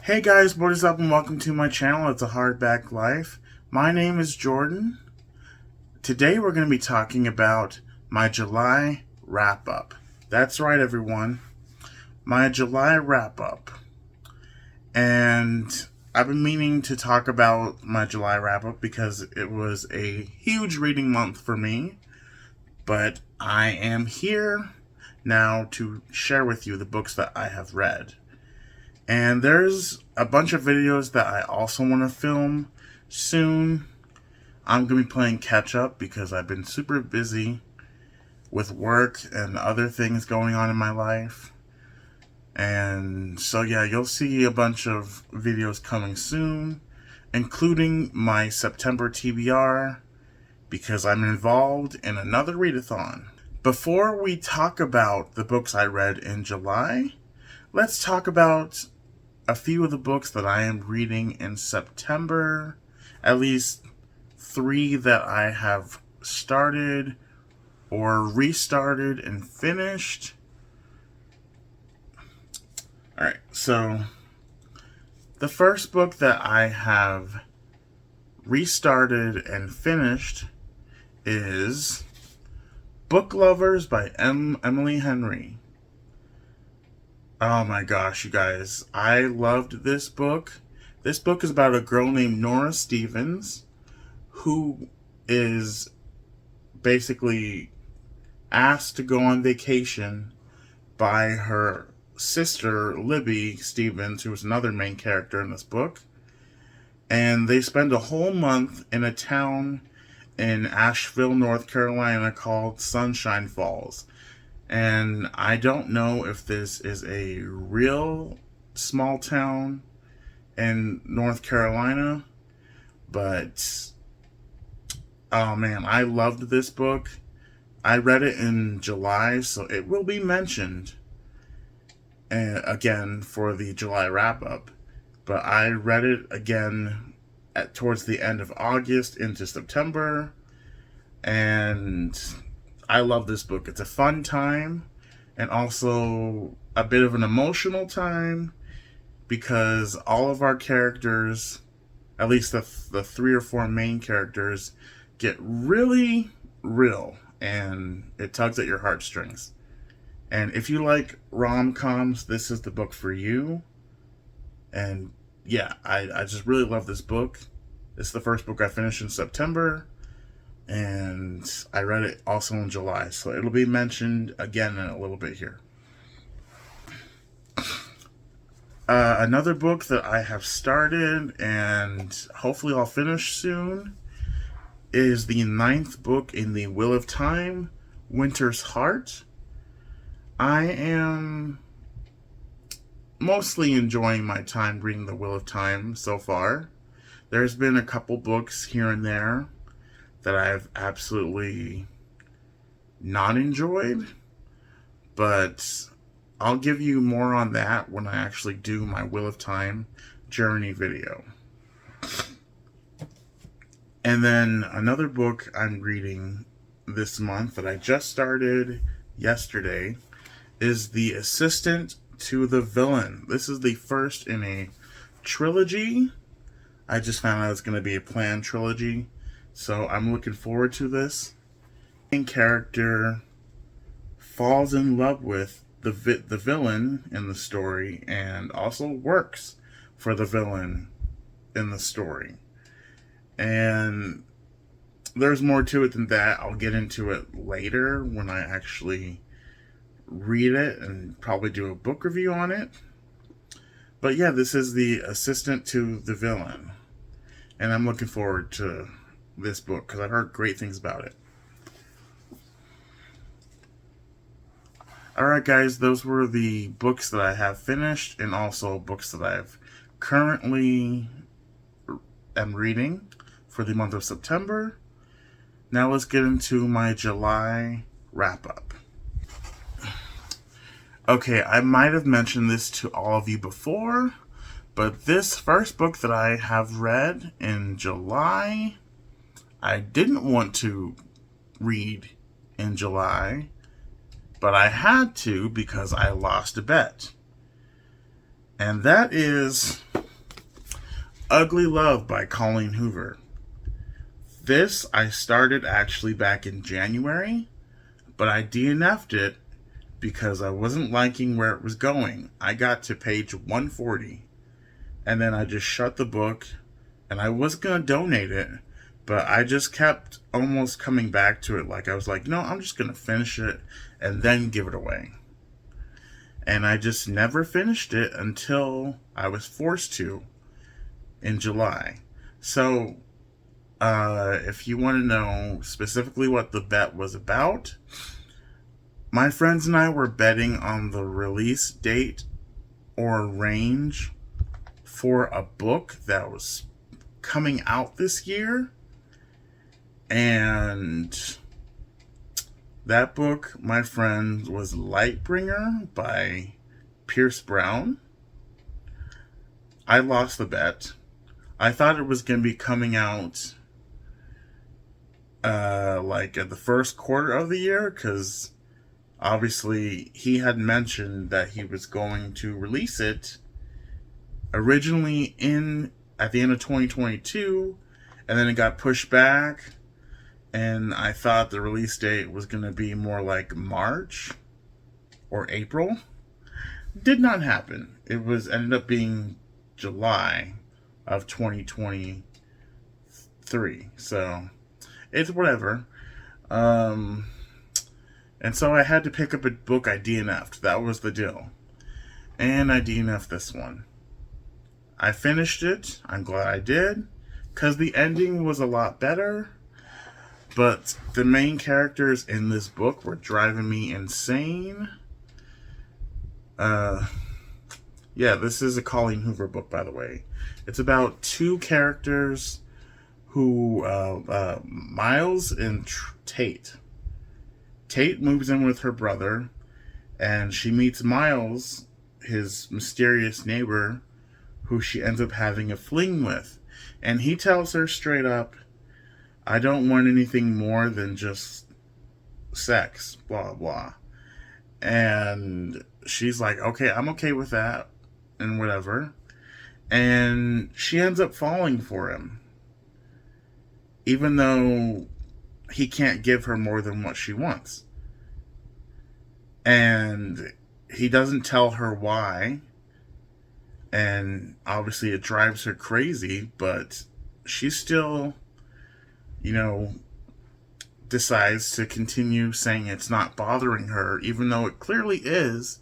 Hey guys, what is up and welcome to my channel. It's a Hardback Life. My name is Jordan. Today we're going to be talking about my July wrap-up. That's right everyone, my July wrap-up. And I've been meaning to talk about my July wrap-up because it was a huge reading month for me. But I am here now to share with you the books that I have read. And there's a bunch of videos that I also want to film soon. I'm going to be playing catch up because I've been super busy with work and other things going on in my life. And so yeah, you'll see a bunch of videos coming soon, including my September TBR, because I'm involved in another readathon. Before we talk about the books I read in July, let's talk about a few of the books that I am reading in September. At least 3 that I have started or restarted and finished. Alright, so the first book that I have restarted and finished is Book Lovers by Emily Henry. Oh my gosh, you guys. I loved this book. This book is about a girl named Nora Stevens who is basically asked to go on vacation by her sister, Libby Stevens, who is another main character in this book. And they spend a whole month in a town in Asheville, North Carolina called Sunshine Falls. And I don't know if this is a real small town in North Carolina, but oh man, I loved this book. I read it in July, so it will be mentioned again for the July wrap-up. But I read it again towards the end of August into September, and I love this book. It's a fun time and also a bit of an emotional time because all of our characters, at least the 3 or 4 main characters, get really real and it tugs at your heartstrings. And if you like rom-coms, this is the book for you. And yeah, I just really love this book. It's the first book I finished in September. And I read it also in July, so it'll be mentioned again in a little bit here. Another book that I have started and hopefully I'll finish soon is the 9th book in the Wheel of Time, Winter's Heart. I am mostly enjoying my time reading the Wheel of Time so far. There's been a couple books here and there that I've absolutely not enjoyed, but I'll give you more on that when I actually do my Wheel of Time journey video. And then another book I'm reading this month that I just started yesterday is The Assistant to the Villain. This is the first in a trilogy. I just found out it's going to be a planned trilogy. So I'm looking forward to this. The main character falls in love with the villain in the story and also works for the villain in the story. And there's more to it than that. I'll get into it later when I actually read it and probably do a book review on it. But yeah, this is The Assistant to the Villain. And I'm looking forward to this book because I've heard great things about it. Alright guys, those were the books that I have finished and also books that I've currently am reading for the month of September. Now let's get into my July wrap-up. Okay, I might have mentioned this to all of you before, but this first book that I have read in July, I didn't want to read in July, but I had to because I lost a bet. And that is Ugly Love by Colleen Hoover. This I started actually back in January, but I DNF'd it because I wasn't liking where it was going. I got to page 140, and then I just shut the book, and I was going to donate it, but I just kept almost coming back to it. Like, I was like, no, I'm just going to finish it and then give it away. And I just never finished it until I was forced to in July. So, if you want to know specifically what the bet was about, my friends and I were betting on the release date or range for a book that was coming out this year. And that book, my friend, was Lightbringer by Pierce Brown. I lost the bet. I thought it was going to be coming out like at the first quarter of the year, because obviously he had mentioned that he was going to release it originally at the end of 2022, and then it got pushed back, and I thought the release date was going to be more like March or April. Did not happen. It ended up being July of 2023. So it's whatever. And so I had to pick up a book I DNF'd. That was the deal. And I DNF'd this one. I finished it. I'm glad I did, because the ending was a lot better. But the main characters in this book were driving me insane. Yeah, this is a Colleen Hoover book, by the way. It's about two characters who, Miles and Tate. Tate moves in with her brother, and she meets Miles, his mysterious neighbor, who she ends up having a fling with. And he tells her straight up, I don't want anything more than just sex, blah, blah. And she's like, okay, I'm okay with that, and whatever. And she ends up falling for him, even though he can't give her more than what she wants. And he doesn't tell her why. And obviously it drives her crazy, but she still, decides to continue saying it's not bothering her, even though it clearly is,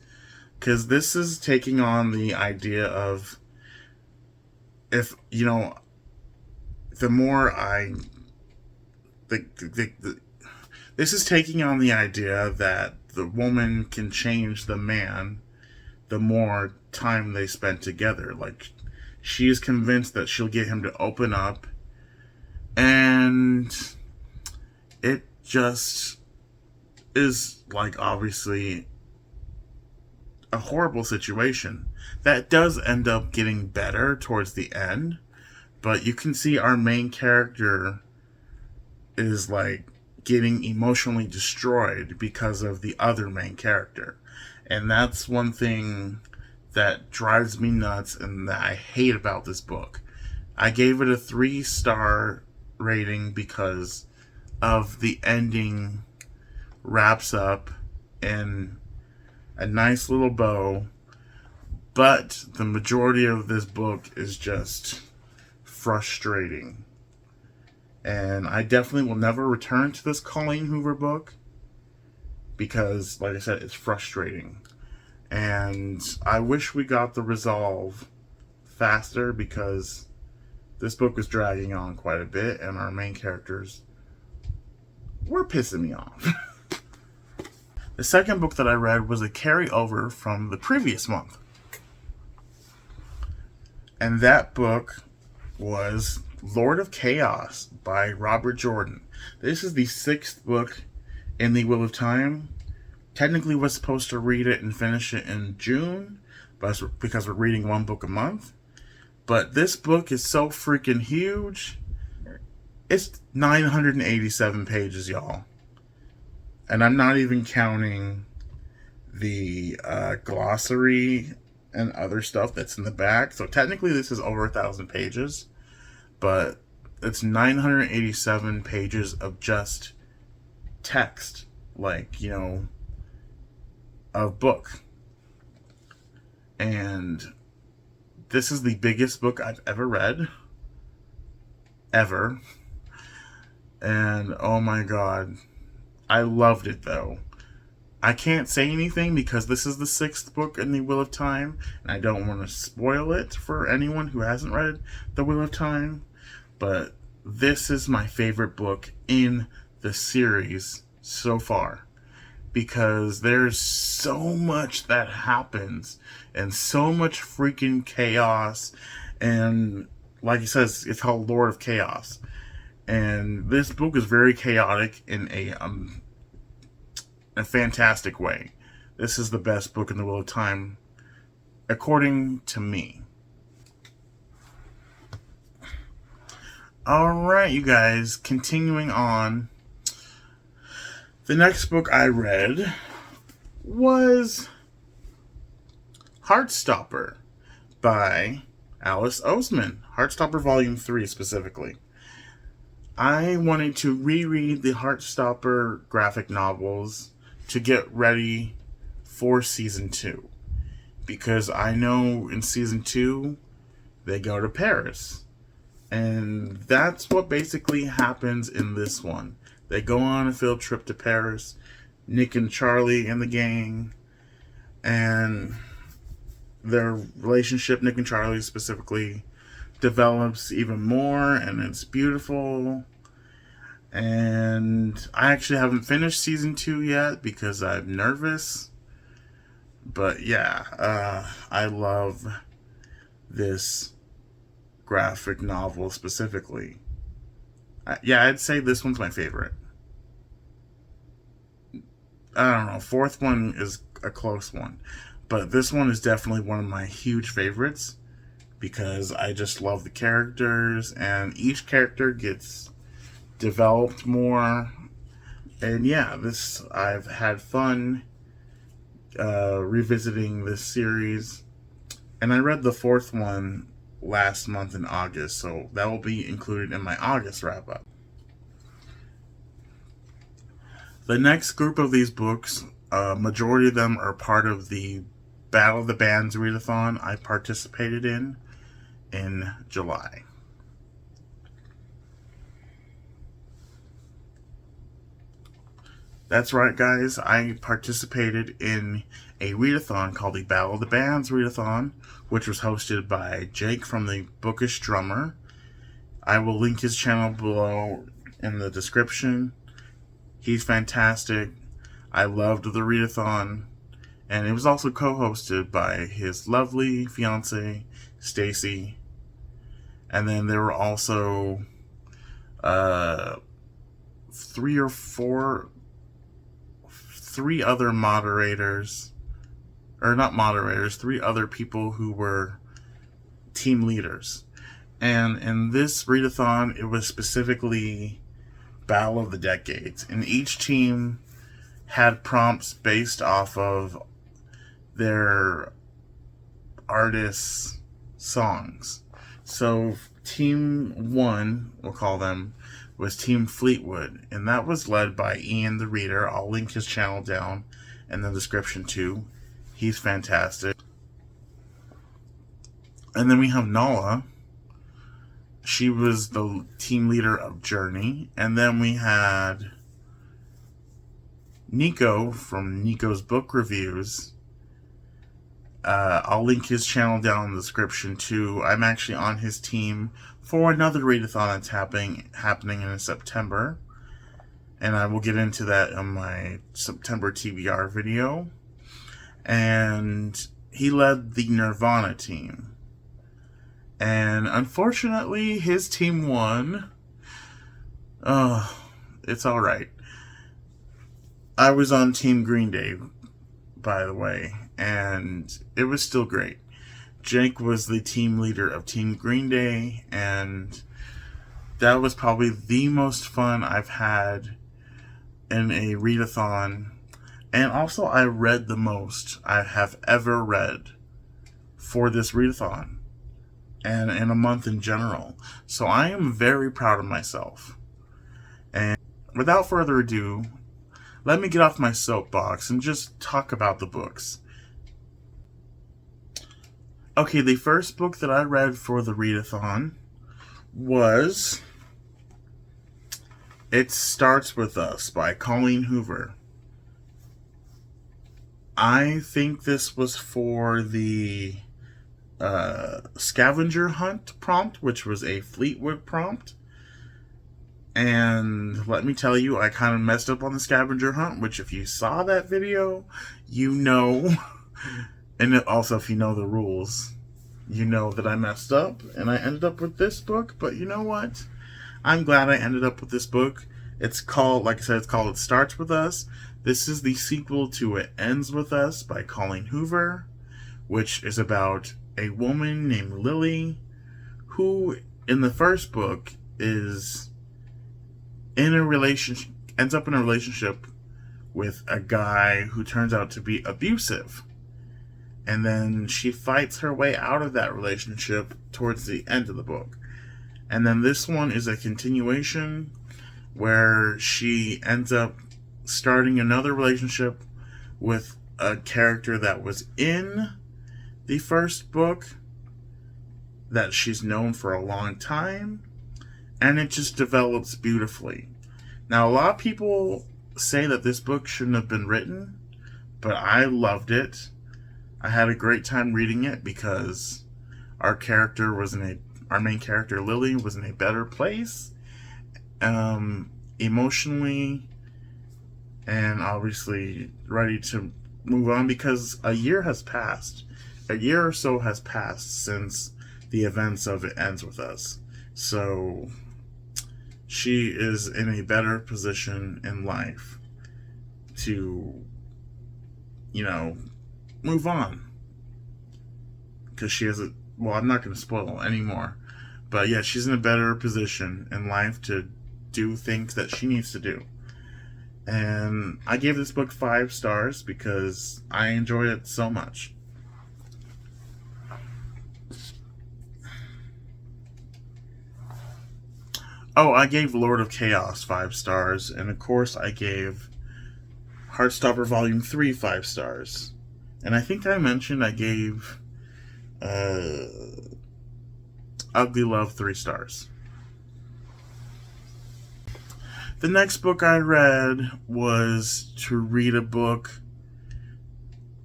because this is taking on the idea of, if, the more I... this is taking on the idea that the woman can change the man the more time they spend together. Like, she's convinced that she'll get him to open up, and it just is, like, obviously a horrible situation. That does end up getting better towards the end, but you can see our main character is, like, getting emotionally destroyed because of the other main character. And that's one thing that drives me nuts and that I hate about this book. I gave it a 3-star rating because of the ending wraps up in a nice little bow, but the majority of this book is just frustrating. And I definitely will never return to this Colleen Hoover book because, like I said, it's frustrating. And I wish we got the resolve faster, because this book was dragging on quite a bit and our main characters were pissing me off. The second book that I read was a carryover from the previous month. And that book was Lord of Chaos by Robert Jordan. This is the 6th book in the Wheel of Time. Technically was supposed to read it and finish it in June, but because we're reading one book a month. But this book is so freaking huge. It's 987 pages, y'all. And I'm not even counting the glossary and other stuff that's in the back. So technically this is over 1,000 pages, but it's 987 pages of just text, like, of book. And this is the biggest book I've ever read. Ever. And oh my god, I loved it though. I can't say anything because this is the 6th book in the Wheel of Time, and I don't want to spoil it for anyone who hasn't read the Wheel of Time, but this is my favorite book in the series so far, because there's so much that happens, and so much freaking chaos, and like he says, it's called Lord of Chaos, and this book is very chaotic in a fantastic way. This is the best book in the Wheel of Time, according to me. Alright, you guys, continuing on. The next book I read was Heartstopper by Alice Oseman. Heartstopper Volume 3 specifically. I wanted to reread the Heartstopper graphic novels to get ready for Season 2. Because I know in Season 2, they go to Paris. And that's what basically happens in this one. They go on a field trip to Paris, Nick and Charlie and the gang, and their relationship, Nick and Charlie specifically, develops even more, and it's beautiful. And I actually haven't finished Season 2 yet because I'm nervous. But yeah, I love this graphic novel specifically. Yeah, I'd say this one's my favorite. I don't know, 4th one is a close one. But this one is definitely one of my huge favorites, because I just love the characters, and each character gets developed more. And yeah, I've had fun revisiting this series. And I read the 4th one last month in August, so that will be included in my August wrap-up. The next group of these books, majority of them are part of the Battle of the Bands readathon I participated in July. That's right, guys. I participated in a readathon called the Battle of the Bands readathon, which was hosted by Jake from the Bookish Drummer. I will link his channel below in the description. He's fantastic. I loved the readathon. And it was also co-hosted by his lovely fiance, Stacy. And then there were also 3 other moderators, or not moderators, 3 other people who were team leaders. And in this readathon, it was specifically Battle of the Decades. And each team had prompts based off of their artists' songs. So Team 1, we'll call them, was Team Fleetwood, and that was led by Ian the Reader. I'll link his channel down in the description too. He's fantastic. And then we have Nahla. She was the team leader of Journey. And then we had Niko from Niko's Book Reviews. I'll link his channel down in the description too. I'm actually on his team for another readathon that's happening in September. And I will get into that in my September TBR video. And he led the Nirvana team. And unfortunately, his team won. Oh, it's alright. I was on Team Green Day, by the way, and it was still great. Jake was the team leader of Team Green Day, and that was probably the most fun I've had in a readathon. And also, I read the most I have ever read for this readathon and in a month in general. So I am very proud of myself. And without further ado, let me get off my soapbox and just talk about the books. Okay, the first book that I read for the readathon was It Starts With Us by Colleen Hoover. I think this was for the scavenger hunt prompt, which was a Fleetwood prompt. And let me tell you, I kind of messed up on the scavenger hunt, which if you saw that video, you know, and also if you know the rules, you know that I messed up and I ended up with this book. But you know what? I'm glad I ended up with this book. It's called, like I said, it's called It Starts With Us. This is the sequel to It Ends With Us by Colleen Hoover, which is about a woman named Lily who, in the first book, is in a relationship, ends up in a relationship with a guy who turns out to be abusive. And then she fights her way out of that relationship towards the end of the book. And then this one is a continuation where she ends up starting another relationship with a character that was in the first book that she's known for a long time, and it just develops beautifully. Now, a lot of people say that this book shouldn't have been written, but I loved it. I had a great time reading it because our main character Lily was in a better place, emotionally, and obviously ready to move on because a year has passed. A year or so has passed since the events of It Ends With Us. So she is in a better position in life to, move on. Because she has I'm not going to spoil anymore. But yeah, she's in a better position in life to do things that she needs to do. And I gave this book 5 stars because I enjoyed it so much. Oh, I gave Lord of Chaos 5 stars, and of course I gave Heartstopper Volume 3 5 stars. And I think I mentioned I gave Ugly Love 3 stars. The next book I read was to read a book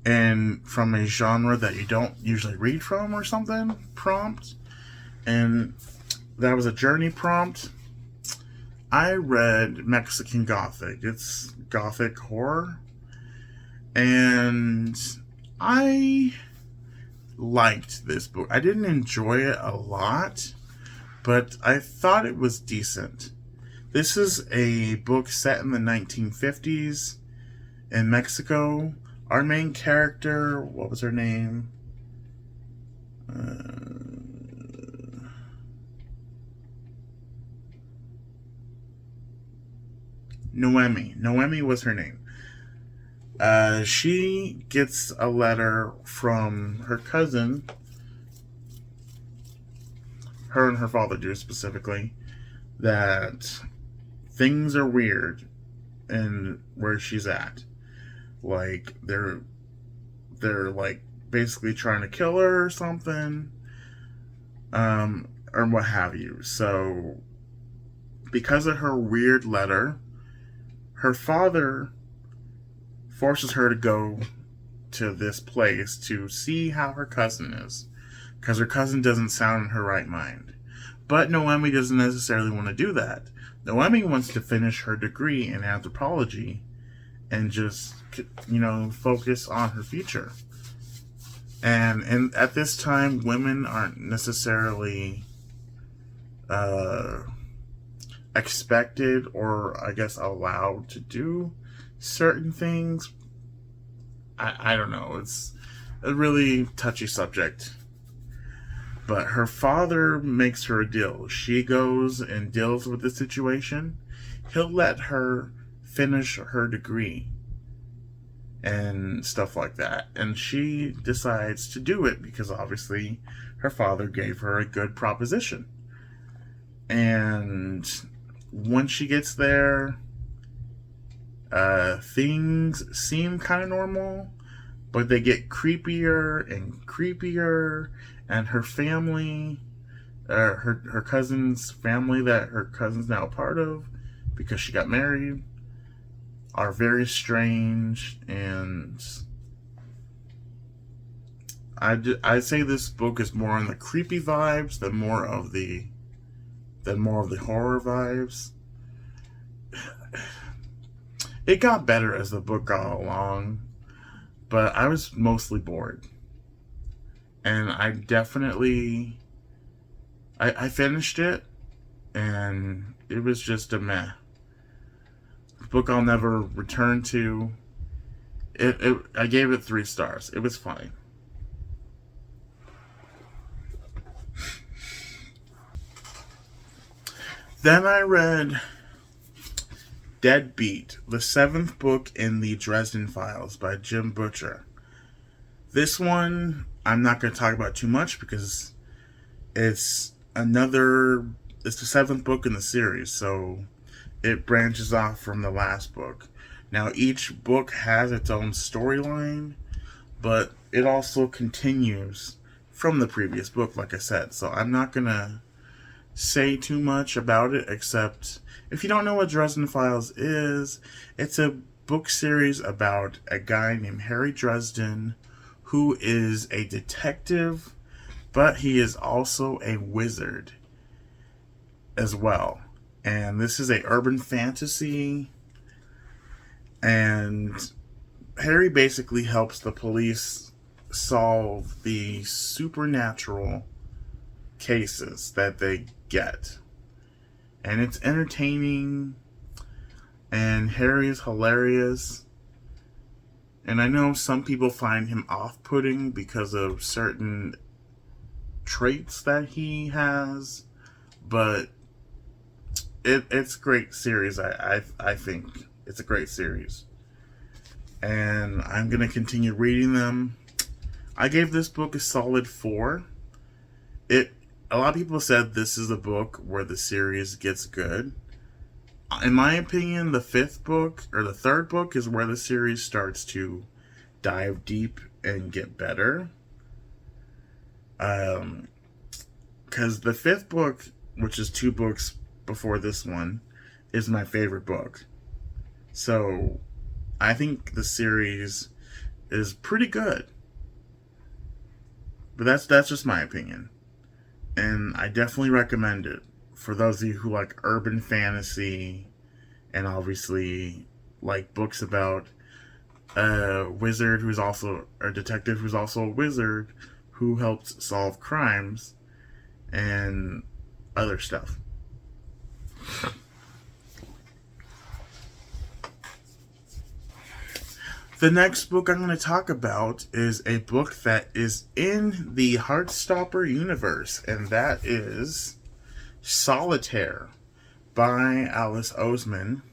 and from a genre that you don't usually read from or something, prompt. And that was a journey prompt. I read Mexican Gothic. It's Gothic horror. And I liked this book. I didn't enjoy it a lot, but I thought it was decent. This is a book set in the 1950s in Mexico. Our main character, what was her name? Noemi. Noemi was her name. She gets a letter from her cousin. Her and her father do specifically. That things are weird in where she's at. Like they're like basically trying to kill her or something. Or what have you. So because of her weird letter, her father forces her to go to this place to see how her cousin is. Because her cousin doesn't sound in her right mind. But Noemi doesn't necessarily want to do that. Noemi wants to finish her degree in anthropology and just, focus on her future. And at this time, women aren't necessarily expected or, I guess, allowed to do certain things. I don't know. It's a really touchy subject. But her father makes her a deal. She goes and deals with the situation. He'll let her finish her degree. and stuff like that. And she decides to do it because obviously her father gave her a good proposition. And when she gets there, things seem kind of normal, but they get creepier and creepier. And her family, her cousin's family that her cousin's now a part of because she got married, are very strange. And I'd say this book is more on the creepy vibes than more of the horror vibes. It got better as the book got along, but I was mostly bored. And I definitely I finished it, and it was just a meh. A book I'll never return to. I gave it 3 stars. It was fine. Then I read Deadbeat, the 7th book in the Dresden Files by Jim Butcher. This one I'm not going to talk about too much because it's the 7th book in the series, so it branches off from the last book. Now each book has its own storyline, but it also continues from the previous book, like I said. So I'm not going to say too much about it, except if you don't know what Dresden Files is, it's a book series about a guy named Harry Dresden who is a detective, but he is also a wizard as well. And this is a urban fantasy, and Harry basically helps the police solve the supernatural cases that they get. And it's entertaining, and Harry is hilarious. And I know some people find him off-putting because of certain traits that he has, but it's a great series. I think it's a great series, and I'm gonna continue reading them. I gave this book a solid 4. A lot of people said this is a book where the series gets good. In my opinion, the 5th book or the 3rd book is where the series starts to dive deep and get better. Because the 5th book, which is 2 books before this one, is my favorite book. So I think the series is pretty good. But that's just my opinion. And I definitely recommend it for those of you who like urban fantasy and obviously like books about a wizard who's also a detective who's also a wizard who helps solve crimes and other stuff. The next book I'm going to talk about is a book that is in the Heartstopper universe, and that is Solitaire by Alice Oseman.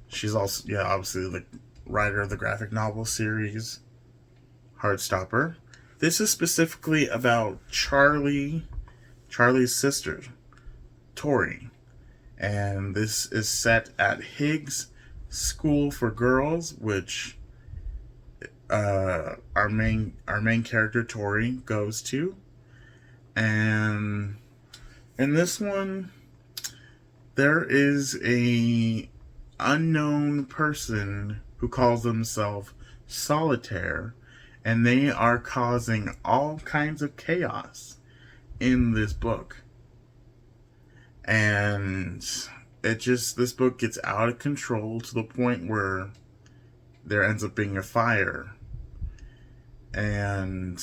She's also, obviously the writer of the graphic novel series Heartstopper. This is specifically about Charlie's sister, Tori. And this is set at Higgs School for Girls, which our main character Tori goes to. And in this one, there is a unknown person who calls themselves Solitaire, and they are causing all kinds of chaos in this book. And this book gets out of control to the point where there ends up being a fire, and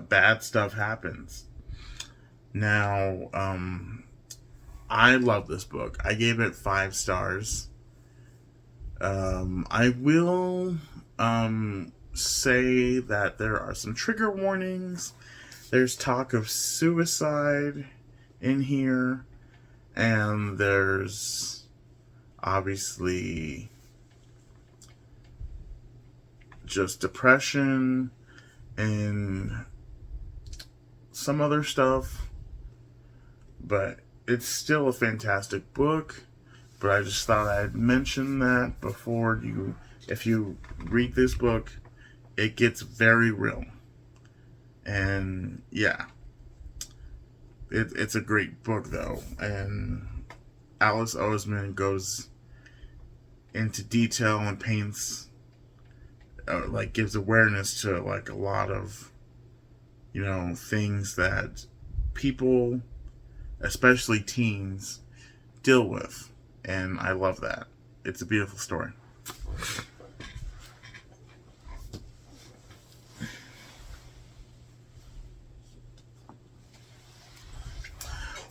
bad stuff happens. Now, I love this book. I gave it 5 stars. I will say that there are some trigger warnings. There's talk of suicide in here, and there's obviously just depression and some other stuff. But it's still a fantastic book. But I just thought I'd mention that before you, if you read this book, it gets very real. And yeah, it's a great book though. And Alice Oseman goes into detail and paints, like gives awareness to like a lot of, things that people, especially teens, deal with. And I love that. It's a beautiful story.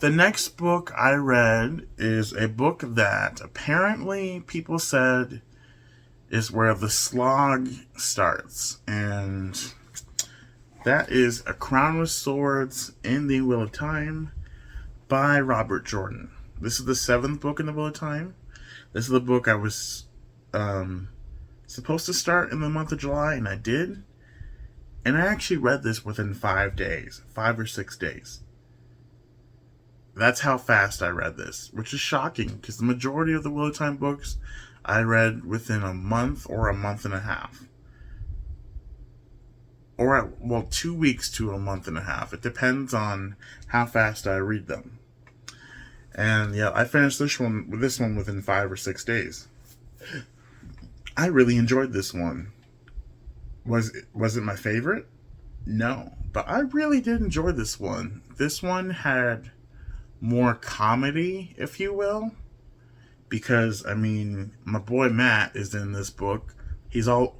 The next book I read is a book that apparently people said is where the slog starts. And that is A Crown with Swords in the Wheel of Time by Robert Jordan. This is the 7th book in the Wheel of Time. This is the book I was supposed to start in the month of July, and I did. And I actually read this within 5 days, 5 or 6 days. That's how fast I read this, which is shocking because the majority of the Wheel of Time books I read within a month or a month and a half. Or, 2 weeks to a month and a half. It depends on how fast I read them. And yeah, I finished this one within 5 or 6 days. I really enjoyed this one. Was it my favorite? No, but I really did enjoy this one. This one had more comedy, if you will, because my boy Matt is in this book. He's all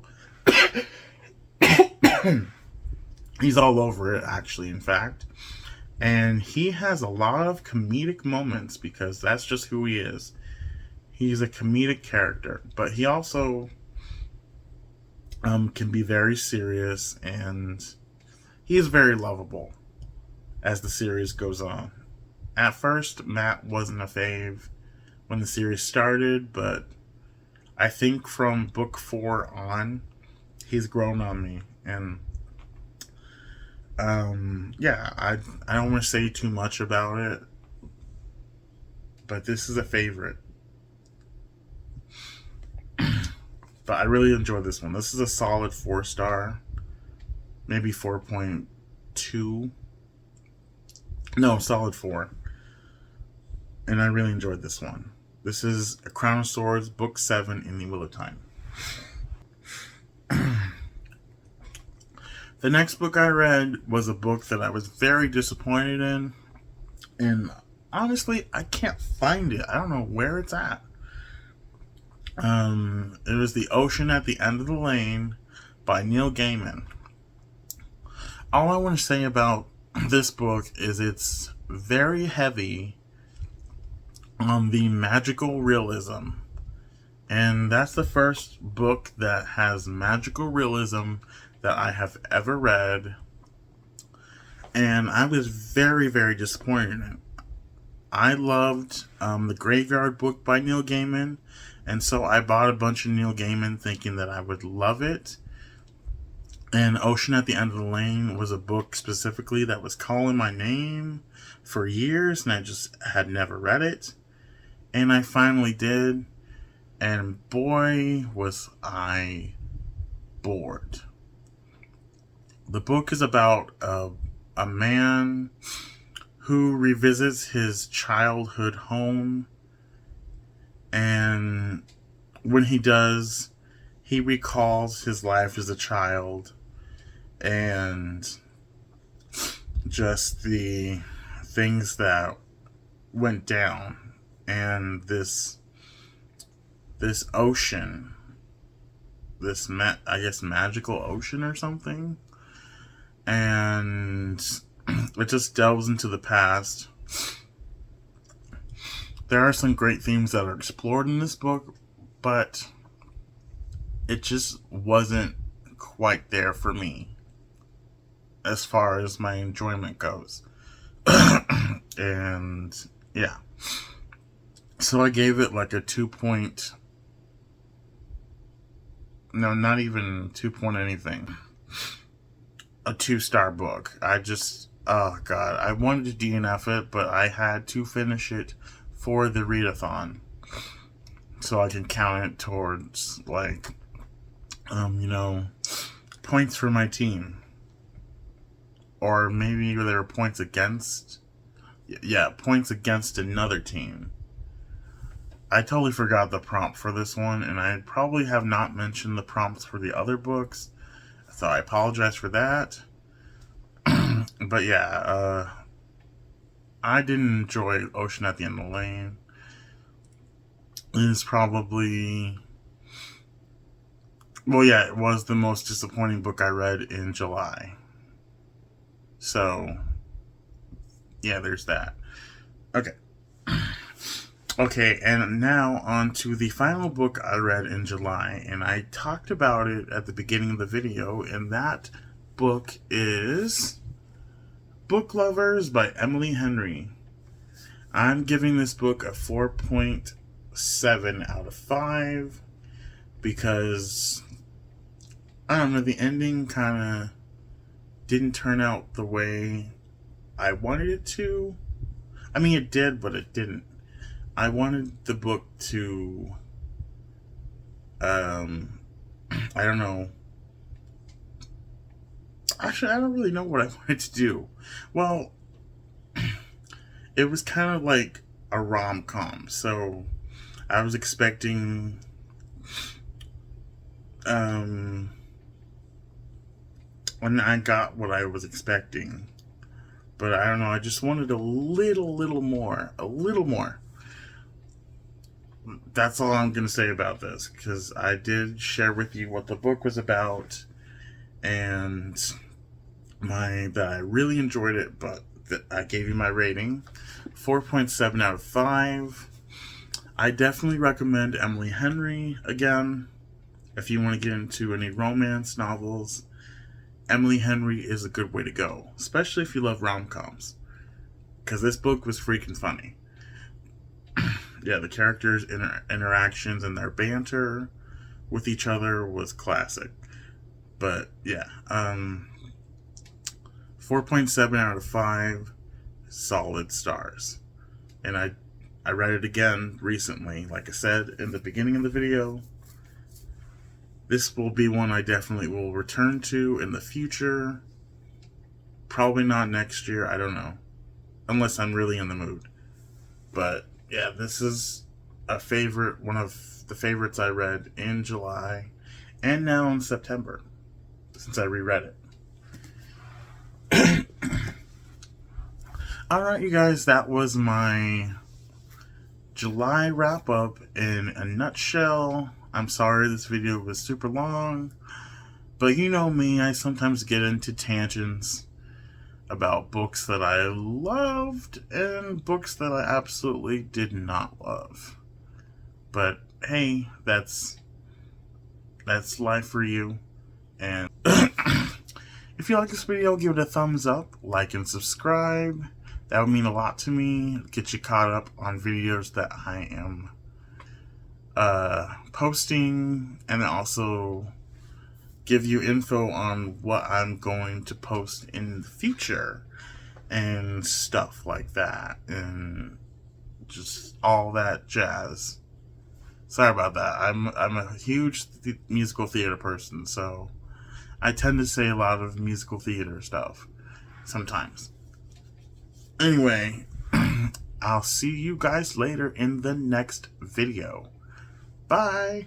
he's all over it, actually, in fact. And he has a lot of comedic moments because that's just who he is. He's a comedic character, but he also can be very serious, and he is very lovable as the series goes on. At first, Matt wasn't a fave when the series started, but I think from book 4 on, he's grown on me. And I don't want to say too much about it, but this is a favorite. But I really enjoyed this one. This is a solid 4-star, maybe 4.2. No, solid 4. And I really enjoyed this one. This is A Crown of Swords, Book 7 in the Wheel of Time. The next book I read was a book that I was very disappointed in. And honestly, I can't find it. I don't know where it's at. It was The Ocean at the End of the Lane by Neil Gaiman. All I want to say about this book is it's very heavy on the magical realism. And that's the first book that has magical realism that I have ever read. And I was very, very disappointed in it. I loved The Graveyard Book by Neil Gaiman. And so I bought a bunch of Neil Gaiman thinking that I would love it. And Ocean at the End of the Lane was a book specifically that was calling my name for years, and I just had never read it. And I finally did. And boy, was I bored. The book is about a man who revisits his childhood home. And when he does, he recalls his life as a child and just the things that went down. And this ocean, this magical ocean or something. And it just delves into the past. There are some great themes that are explored in this book, but it just wasn't quite there for me as far as my enjoyment goes. And yeah. So I gave it like a 2.5 No, not even 2 point anything. A 2-star book. Oh god, I wanted to DNF it, but I had to finish it for the readathon. So I can count it towards, like, points for my team. Or maybe there were points against... Yeah, points against another team. I totally forgot the prompt for this one, and I probably have not mentioned the prompts for the other books, so I apologize for that. But yeah, I didn't enjoy Ocean at the End of the Lane. It is probably... Well, yeah, it was the most disappointing book I read in July. So, yeah, there's that. Okay. Okay, and now on to the final book I read in July, and I talked about it at the beginning of the video, and that book is Book Lovers by Emily Henry. I'm giving this book a 4.7 out of 5 because, I don't know, the ending kind of didn't turn out the way I wanted it to. I mean, it did, but it didn't. I wanted the book to, I don't know. Actually, I don't really know what I wanted to do. Well, it was kind of like a rom-com, so I was expecting, and I got what I was expecting. But I don't know, I just wanted a little more. That's all I'm going to say about this, because I did share with you what the book was about, and that I really enjoyed it, but that I gave you my rating, 4.7 out of 5. I definitely recommend Emily Henry again. If you want to get into any romance novels, Emily Henry is a good way to go, especially if you love rom-coms, because this book was freaking funny. Yeah, the characters' interactions and their banter with each other was classic. But yeah, 4.7 out of 5 solid stars. And I read it again recently. Like I said in the beginning of the video, this will be one I definitely will return to in the future. Probably not next year, I don't know. Unless I'm really in the mood. But yeah, this is a favorite, one of the favorites I read in July and now in September, since I reread it. Alright, you guys, that was my July wrap-up in a nutshell. I'm sorry this video was super long, but you know me, I sometimes get into tangents about books that I loved and books that I absolutely did not love. But hey, that's life for you. And if you like this video, give it a thumbs up, like and subscribe. That would mean a lot to me. Get you caught up on videos that I am posting, and also give you info on what I'm going to post in the future and stuff like that, and just all that jazz. Sorry about that. I'm a huge musical theater person, so I tend to say a lot of musical theater stuff sometimes. Anyway, I'll see you guys later in the next video. Bye!